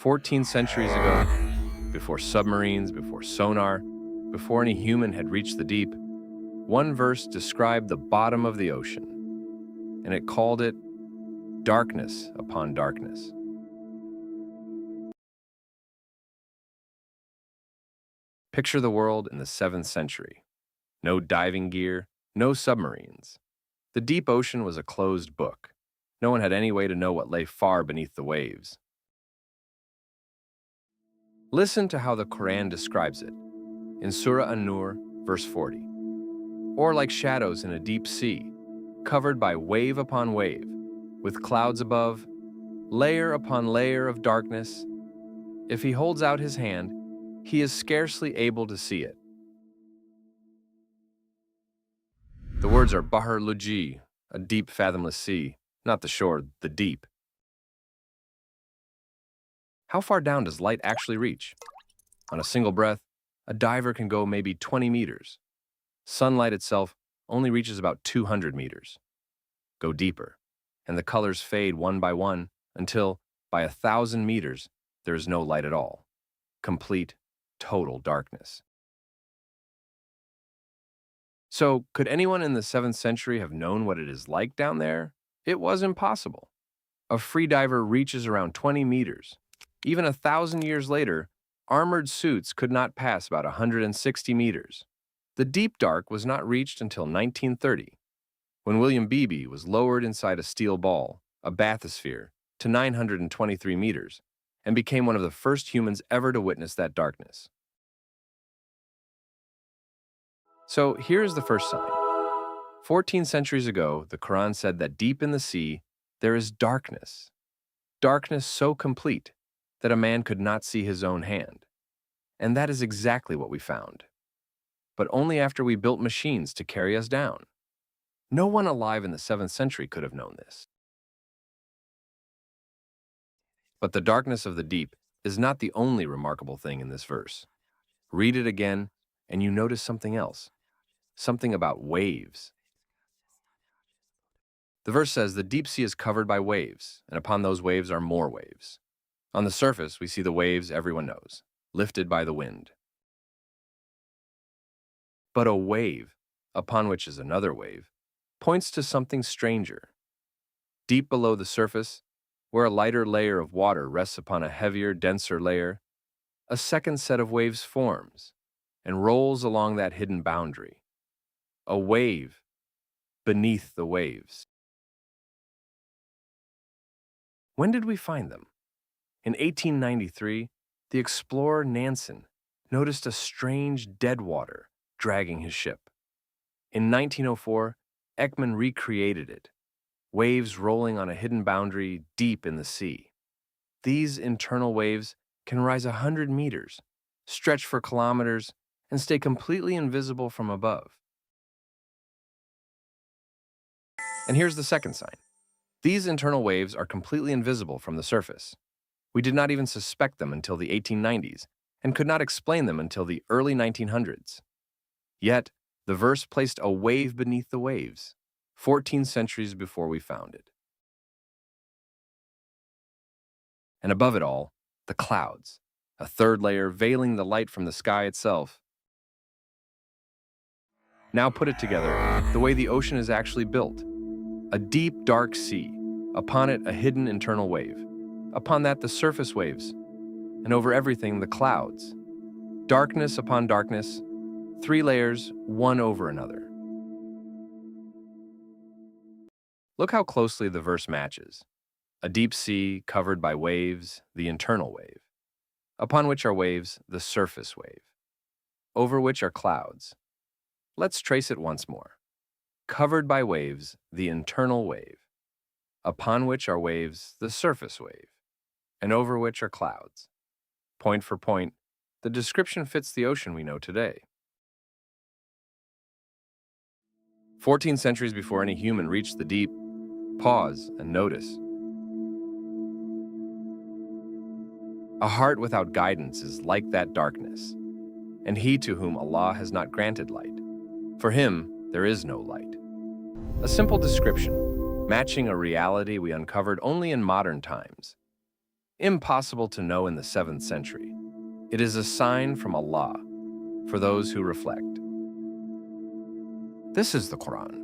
14 centuries ago, before submarines, before sonar, before any human had reached the deep, one verse described the bottom of the ocean, and it called it darkness upon darkness. Picture the world in the 7th century. No diving gear, no submarines. The deep ocean was a closed book. No one had any way to know what lay far beneath the waves. Listen to how the Quran describes it. In Surah an-nur, verse 40. Or like shadows in a deep sea, covered by wave upon wave, with clouds above, layer upon layer of darkness. If he holds out his hand, he is scarcely able to see it. The words are Bahr Luji, a deep, fathomless sea, not the shore, the deep. How far down does light actually reach? On a single breath, a diver can go maybe 20 meters. Sunlight itself only reaches about 200 meters. Go deeper, and the colors fade one by one until, by 1,000 meters, there is no light at all. Complete, total darkness. So, could anyone in the 7th century have known what it is like down there? It was impossible. A freediver reaches around 20 meters. Even 1,000 years later, armored suits could not pass about 160 meters. The deep dark was not reached until 1930, when William Beebe was lowered inside a steel ball, a bathysphere, to 923 meters, and became one of the first humans ever to witness that darkness. So here's the first sign. 14 centuries ago, the Quran said that deep in the sea, there is darkness. Darkness so complete that a man could not see his own hand. And that is exactly what we found. But only after we built machines to carry us down. No one alive in the 7th century could have known this. But the darkness of the deep is not the only remarkable thing in this verse. Read it again, and you notice something else. Something about waves. The verse says the deep sea is covered by waves, and upon those waves are more waves. On the surface, we see the waves everyone knows, lifted by the wind. But a wave, upon which is another wave, points to something stranger. Deep below the surface, where a lighter layer of water rests upon a heavier, denser layer, a second set of waves forms and rolls along that hidden boundary. A wave beneath the waves. When did we find them? In 1893, the explorer Nansen noticed a strange dead water dragging his ship. In 1904, Ekman recreated it, waves rolling on a hidden boundary deep in the sea. These internal waves can rise 100 meters, stretch for kilometers, and stay completely invisible from above. And here's the second sign. These internal waves are completely invisible from the surface. We did not even suspect them until the 1890s and could not explain them until the early 1900s. Yet, the verse placed a wave beneath the waves, 14 centuries before we found it. And above it all, the clouds, a third layer veiling the light from the sky itself. Now put it together, the way the ocean is actually built. A deep, dark sea, upon it a hidden internal wave, upon that the surface waves, and over everything the clouds. Darkness upon darkness, 3 layers, one over another. Look how closely the verse matches. A deep sea covered by waves, the internal wave. Upon which are waves, the surface wave. Over which are clouds. Let's trace it once more. Covered by waves, the internal wave. Upon which are waves, the surface wave. And over which are clouds. Point for point, the description fits the ocean we know today. 14 centuries before any human reached the deep, pause and notice. A heart without guidance is like that darkness, and he to whom Allah has not granted light. For him, there is no light. A simple description, matching a reality we uncovered only in modern times. impossible to know in the 7th century. It is a sign from Allah for those who reflect. This is the Quran.